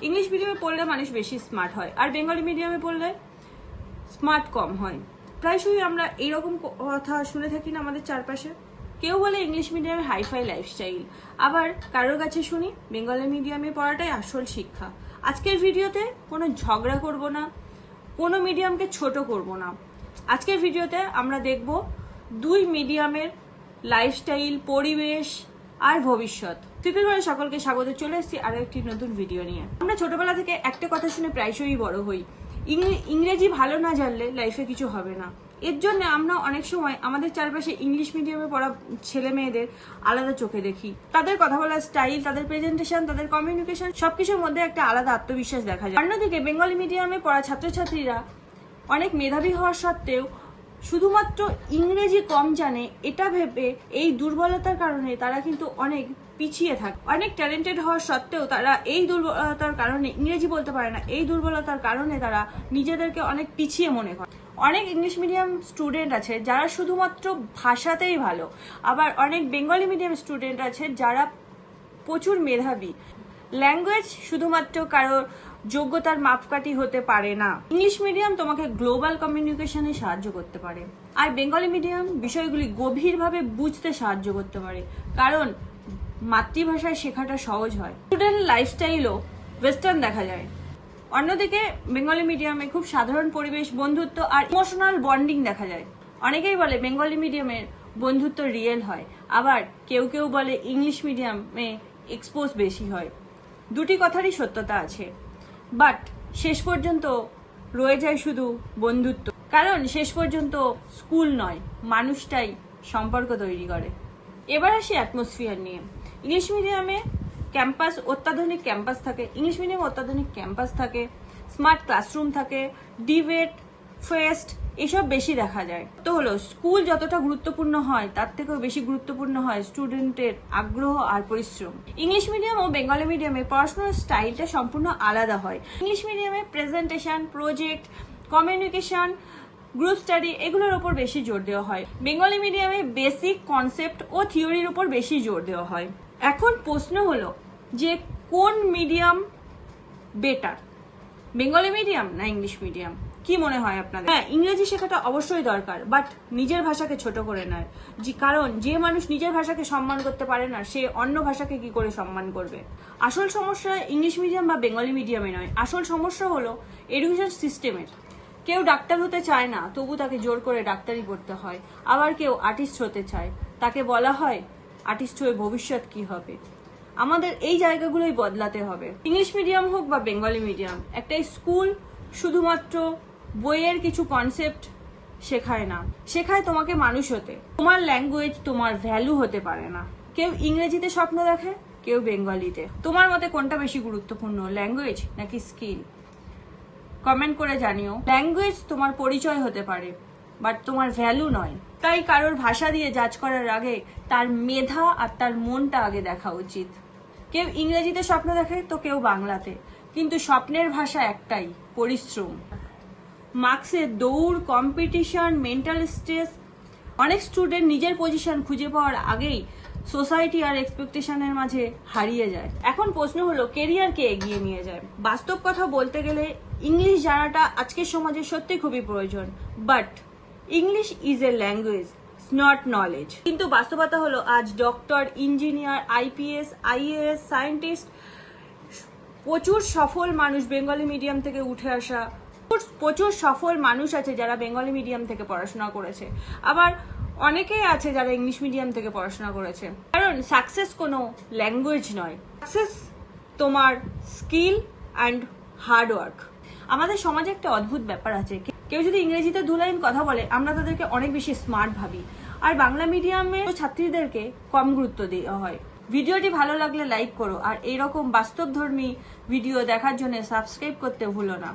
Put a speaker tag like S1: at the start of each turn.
S1: English মিডিয়ামে পড়লে মানুষ বেশি স্মার্ট হয়, আর বেঙ্গলি মিডিয়ামে পড়লে স্মার্ট কম হয়। প্রায়শই আমরা এইরকম কথা শুনে থাকি না আমাদের চারপাশে। কেউ বলে ইংলিশ মিডিয়ামে হাইফাই লাইফস্টাইল, আবার কারোর কাছে শুনি বেঙ্গলি মিডিয়ামে পড়াটাই আসল শিক্ষা। আজকের ভিডিওতে কোনো ঝগড়া করব না, কোনো মিডিয়ামকে ছোট করব না। আজকের ভিডিওতে আমরা দেখব দুই মিডিয়ামের লাইফস্টাইল, পরিবেশ আর ভবিষ্যৎ। করে সকলকে স্বাগত, চলে এসেছি আরো একটি নতুন ভিডিও নিয়ে। আমরা ছোটবেলা থেকে একটা কথা শুনে প্রায়শই বড় হই, ইংরেজি ভালো না জানলে লাইফে কিছু হবে না। এর জন্য আমরা অনেক সময় আমাদের চারপাশে ইংলিশ মিডিয়ামে পড়া ছেলে মেয়েদের আলাদা চোখে দেখি। তাদের কথা বলার স্টাইল, তাদের প্রেজেন্টেশন, তাদের কমিউনিকেশন সবকিছুর মধ্যে একটা আলাদা আত্মবিশ্বাস দেখা যায়। অন্যদিকে বেঙ্গলি মিডিয়ামে পড়া ছাত্রছাত্রীরা অনেক মেধাবী হওয়া সত্ত্বেও শুধুমাত্র ইংরেজি কম জানে এটা ভেবে এই দুর্বলতার কারণে তারা কিন্তু অনেক পিছিয়ে থাকে। অনেক ট্যালেন্টেড হওয়ার সত্ত্বেও তারা এই দুর্বলতার কারণে ইংরেজি বলতে পারে না। এই দুর্বলতার কারণে তারা নিজেদেরকে অনেক পিছিয়ে মনে করে। অনেক ইংলিশ মিডিয়াম স্টুডেন্ট আছে যারা শুধুমাত্র ভাষাতেই ভালো, আবার অনেক বেঙ্গলি মিডিয়াম স্টুডেন্ট আছে যারা প্রচুর মেধাবী। ল্যাঙ্গুয়েজ শুধুমাত্র কারোর যোগ্যতার মাপকাঠি হতে পারে না। ইংলিশ মিডিয়াম তোমাকে গ্লোবাল কমিউনিকেশনে সাহায্য করতে পারে, আর বেঙ্গলি মিডিয়াম বিষয়গুলি গভীরভাবে বুঝতে সাহায্য করতে পারে, কারণ মাতৃভাষায় শেখাটা সহজ হয়। স্টুডেন্ট লাইফস্টাইলও ওয়েস্টার্ন দেখা যায়। অন্যদিকে বেঙ্গলি মিডিয়ামে খুব সাধারণ পরিবেশ, বন্ধুত্ব আর ইমোশনাল বন্ডিং দেখা যায়। অনেকেই বলে বেঙ্গলি মিডিয়ামের বন্ধুত্ব রিয়েল হয়, আবার কেউ কেউ বলে ইংলিশ মিডিয়ামে এক্সপোজ বেশি হয়। দুটি কথারই সত্যতা আছে, বাট শেষ পর্যন্ত রয়ে যায় শুধু বন্ধুত্ব, কারণ শেষ পর্যন্ত স্কুল নয়, মানুষটাই সম্পর্ক তৈরি করে। এবার আসি অ্যাটমসফিয়ার নিয়ে। ইংলিশ মিডিয়ামে অত্যাধুনিক ক্যাম্পাস থাকে, ইংলিশ মিডিয়ামে অত্যাধুনিক ক্যাম্পাস থাকে, স্মার্ট ক্লাসরুম থাকে, ডিবেট, ফেস্ট এসব বেশি দেখা যায়। তো হলো স্কুল যতটা গুরুত্বপূর্ণ হয় তার থেকেও বেশি গুরুত্বপূর্ণ হয় স্টুডেন্টের আগ্রহ আর পরিশ্রম। ইংলিশ মিডিয়াম ও বেঙ্গলি মিডিয়ামে পড়াশোনার স্টাইলটা সম্পূর্ণ আলাদা হয়। ইংলিশ মিডিয়ামে presentation, project, communication, group study এগুলোর উপর বেশি জোর দেওয়া হয়। বেঙ্গলি মিডিয়ামে বেসিক কনসেপ্ট ও থিওরির উপর বেশি জোর দেওয়া হয়। এখন প্রশ্ন হলো যে কোন মিডিয়াম বেটার, বেঙ্গলি মিডিয়াম না ইংলিশ মিডিয়াম? কি মনে হয় আপনাদের? হ্যাঁ, ইংরেজি শেখাটা অবশ্যই দরকার, বাট নিজের ভাষাকে ছোট করে নয়। কারণ যে মানুষ নিজের ভাষাকে সম্মান করতে পারে না, সে অন্য ভাষাকে কি করে সম্মান করবে? আসল সমস্যা ইংলিশ মিডিয়াম বা বেঙ্গলি মিডিয়ামে নয়, আসল সমস্যা হলো এডুকেশন সিস্টেমের। কেউ ডাক্তার হতে চায় না, তবু তাকে জোর করে ডাক্তারি পড়তে হয়। আবার কেউ আর্টিস্ট হতে চায়, তাকে বলা হয় আর্টিস্ট হয়ে ভবিষ্যৎ কি হবে। আমাদের এই জায়গাগুলোই বদলাতে হবে। ইংলিশ মিডিয়াম হোক বা বেঙ্গলি মিডিয়াম, একটা স্কুল শুধুমাত্র বইয়ের কিছু কনসেপ্ট শেখায় না, শেখায় তোমাকে মানুষ হতে। তোমার ল্যাঙ্গুয়েজ তোমার ভ্যালু হতে পারে না। কেউ ইংরেজিতে স্বপ্ন দেখে, কেউ বেঙ্গলিতে। তোমার মতে কোনটা বেশি গুরুত্বপূর্ণ, ল্যাঙ্গুয়েজ নাকি স্কিল? কমেন্ট করে জানিও। ল্যাঙ্গুয়েজ তোমার পরিচয় হতে পারে, বাট তোমার ভ্যালু নয়। তাই কারোর ভাষা দিয়ে জাজ করার আগে তার মেধা আর তার মনটা আগে দেখা উচিত। কেউ ইংরেজিতে স্বপ্ন দেখে তো কেউ বাংলাতে, কিন্তু স্বপ্নের ভাষা একটাই, পরিশ্রম। মার্কসের দৌড়, কম্পিটিশন, মেন্টাল স্ট্রেস। অনেক স্টুডেন্ট নিজের পজিশন খুঁজে পাওয়ার আগেই সোসাইটি আর এক্সপেকটেশনের মাঝে হারিয়ে যায়। এখন প্রশ্ন হলো কেরিয়ারকে এগিয়ে নিয়ে যায়। বাস্তব কথা বলতে গেলে ইংলিশ জানাটা আজকের সমাজে সত্যি খুবই প্রয়োজন, but English is a language, not knowledge. কিন্তু বাস্তবতা হলো আজ doctor, engineer, IPS, IAS, scientist, প্রচুর সফল মানুষ বেঙ্গলি মিডিয়াম থেকে উঠে আসা, প্রচুর সফল মানুষ আছে যারা বেঙ্গলি মিডিয়াম থেকে পড়াশোনা করেছে, আবার অনেকেই আছে যারা ইংলিশ মিডিয়াম থেকে পড়াশোনা করেছে। কারণ সাকসেস কোনো ল্যাঙ্গুয়েজ নয়, সাকসেস তোমার স্কিল অ্যান্ড হার্ড ওয়ার্ক। আমাদের সমাজে একটা অদ্ভুত ব্যাপার আছে, কেউ যদি ইংরেজিতে 2 লাইন কথা বলে আমরা তাদেরকে অনেক বেশি স্মার্ট ভাবি, আর বাংলা মিডিয়ামে ছাত্রীদেরকে কম গুরুত্ব দেওয়া হয়। ভিডিওটি ভালো লাগলে লাইক করো, আর এইরকম বাস্তবধর্মী ভিডিও দেখার জন্য সাবস্ক্রাইব করতে ভুলো না।